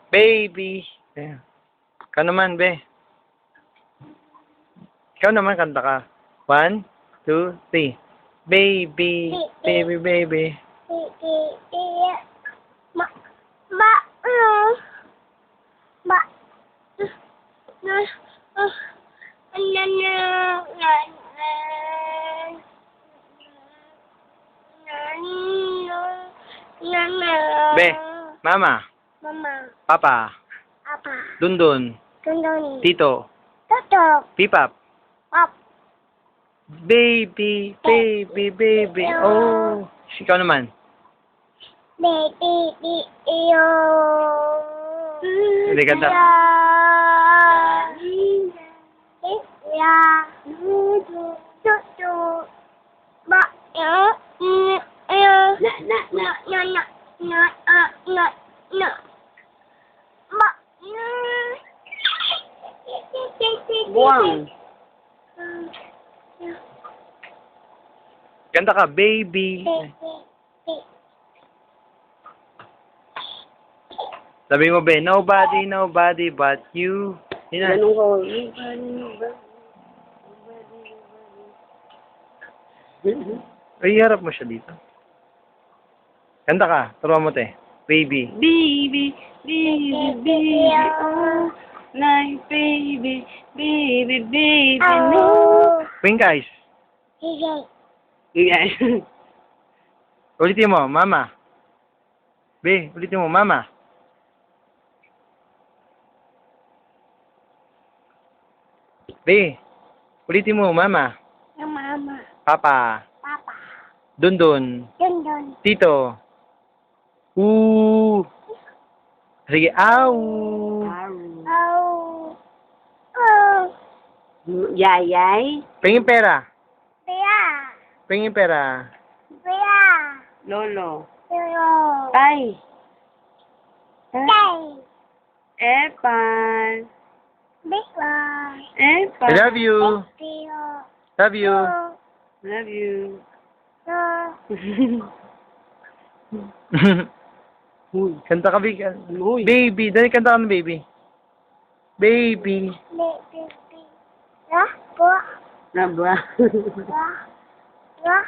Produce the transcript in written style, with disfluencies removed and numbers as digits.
Baby. Ayan. Ikaw naman, be. Ikaw naman, kanta ka. 1, 2, 3. Baby. Baby, baby. Ma, ma, ma, Be. Mama. Mama, Papa. Papa, Dundun. Tundoni, Tito. Toto, Pipap. Pop, Baby. Baby, baby. Oh. Ikaw naman. Baby, iyo. Hindi kanta. Ya, tutu, ba, na, ba, Buwang. Kanta ka, baby. Sabi mo, be, nobody, nobody but you. Yun na. Ganun ko. Ay, harap mo siya dito. Kanta ka, turuan mo, te. Baby. Baby, baby, baby, oh, like baby, baby, baby, no. Wink eyes. Yes. Ulitin mo, mama. Be, ulitin mo, mama. Be, ulitin mo, mama. Mama, Papa. Papa, Dundun. Dundon, Tito. Sige, aw. oh, oh, Yayay. Pengin pera. Bea, Pengin pera. Bea, Lolo. Pero, Tay. Tay, Epan. Bigla, Epan. I love you. Tio, Love you. Love you. Huy. Kanta ka, big. Huy. Baby. Dali, kanta ka ng baby. Baby. Baby, Ra, Ra, Nabra. Ra, Ra,